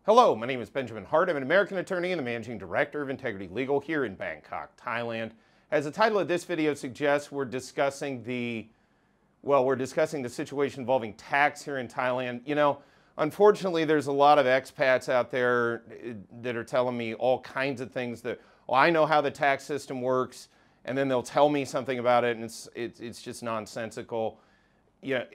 Hello, my name is Benjamin Hart. I'm an American attorney and the Managing Director of Integrity Legal here in Bangkok, Thailand. As the title of this video suggests, we're discussing the situation involving tax here in Thailand. You know, unfortunately, there's a lot of expats out there that are telling me all kinds of things that, well, I know how the tax system works, and then they'll tell me something about it, and it's just nonsensical. Yeah,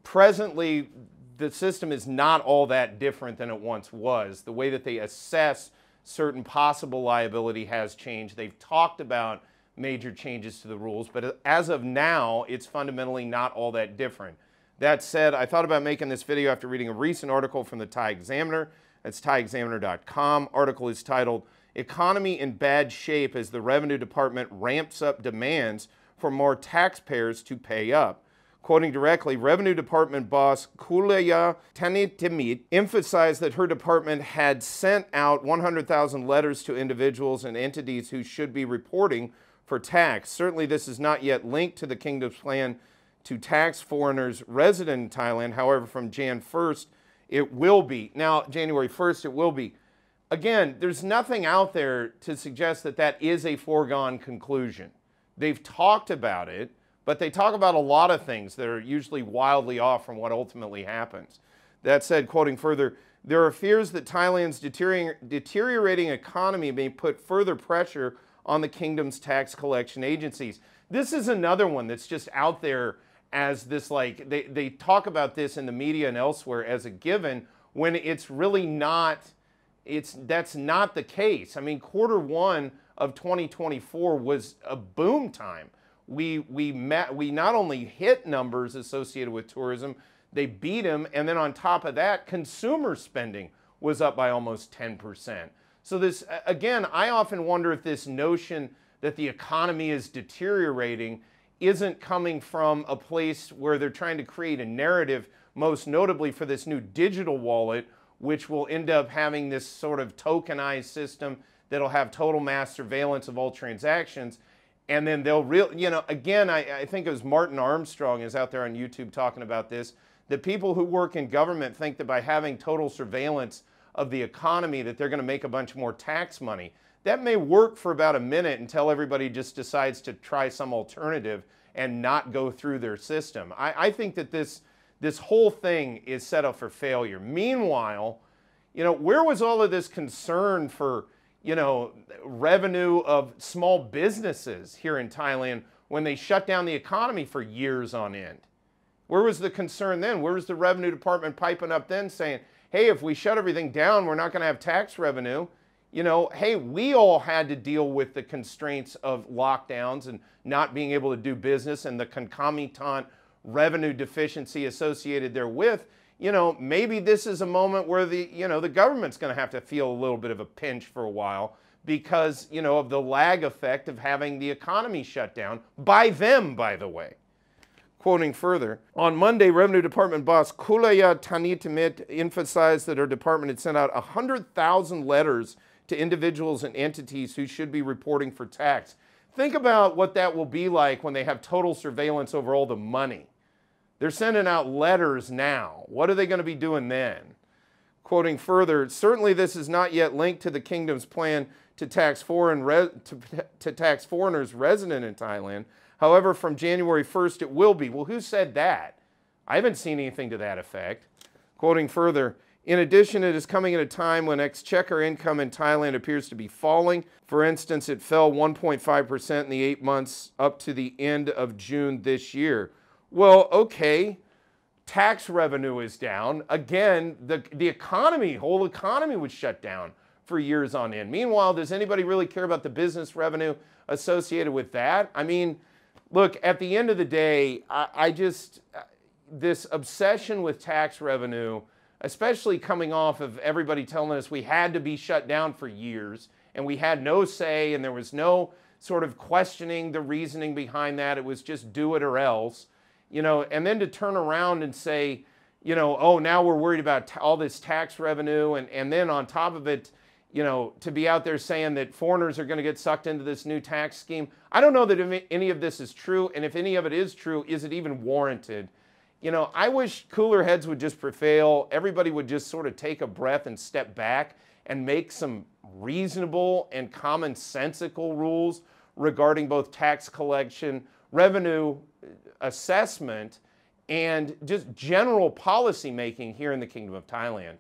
presently, the system is not all that different than it once was. The way that they assess certain possible liability has changed. They've talked about major changes to the rules, but as of now, it's fundamentally not all that different. That said, I thought about making this video after reading a recent article from the Thai Examiner. That's thaiexaminer.com. Article is titled, "Economy in Bad Shape as the Revenue Department Ramps Up Demands for More Taxpayers to Pay Up." Quoting directly, Revenue Department boss Kulaya Tanitimit emphasized that her department had sent out 100,000 letters to individuals and entities who should be reporting for tax. Certainly this is not yet linked to the kingdom's plan to tax foreigners resident in Thailand. However, from Jan 1st, it will be. Now, January 1st, it will be. Again, there's nothing out there to suggest that that is a foregone conclusion. They've talked about it, but they talk about a lot of things that are usually wildly off from what ultimately happens. That said, quoting further, there are fears that Thailand's deteriorating economy may put further pressure on the kingdom's tax collection agencies. This is another one that's just out there as this, like, they talk about this in the media and elsewhere as a given when it's really not, that's not the case. I mean, Q1 of 2024 was a boom time. We not only hit numbers associated with tourism, they beat them, and then on top of that, consumer spending was up by almost 10%. So this, again, I often wonder if this notion that the economy is deteriorating isn't coming from a place where they're trying to create a narrative, most notably for this new digital wallet, which will end up having this sort of tokenized system that'll have total mass surveillance of all transactions. And then they'll again, I think it was Martin Armstrong is out there on YouTube talking about this, that people who work in government think that by having total surveillance of the economy that they're going to make a bunch more tax money. That may work for about a minute until everybody just decides to try some alternative and not go through their system. I think that this whole thing is set up for failure. Meanwhile, you know, where was all of this concern for, you know, revenue of small businesses here in Thailand when they shut down the economy for years on end? Where was the concern then? Where was the Revenue Department piping up then saying, hey, if we shut everything down, we're not going to have tax revenue? You know, hey, we all had to deal with the constraints of lockdowns and not being able to do business and the concomitant revenue deficiency associated therewith. You know, maybe this is a moment where the government's going to have to feel a little bit of a pinch for a while because, you know, of the lag effect of having the economy shut down by them, by the way. Quoting further, on Monday, Revenue Department boss Kulaya Tanitimit emphasized that her department had sent out 100,000 letters to individuals and entities who should be reporting for tax. Think about what that will be like when they have total surveillance over all the money. They're sending out letters now. What are they going to be doing then? Quoting further, certainly this is not yet linked to the kingdom's plan to tax tax foreigners resident in Thailand. However, from January 1st, it will be. Well, who said that? I haven't seen anything to that effect. Quoting further, in addition, it is coming at a time when exchequer income in Thailand appears to be falling. For instance, it fell 1.5% in the 8 months up to the end of June this year. Well, okay, tax revenue is down. Again, the economy, whole economy was shut down for years on end. Meanwhile, does anybody really care about the business revenue associated with that? I mean, look, at the end of the day, this obsession with tax revenue, especially coming off of everybody telling us we had to be shut down for years and we had no say and there was no sort of questioning the reasoning behind that. It was just do it or else. You know, and then to turn around and say, you know, oh, now we're worried about all this tax revenue, and then on top of it, you know, to be out there saying that foreigners are going to get sucked into this new tax scheme. I don't know that any of this is true, and if any of it is true, is it even warranted? You know, I wish cooler heads would just prevail. Everybody would just sort of take a breath and step back and make some reasonable and commonsensical rules regarding both tax collection, revenue assessment, and just general policy making here in the Kingdom of Thailand.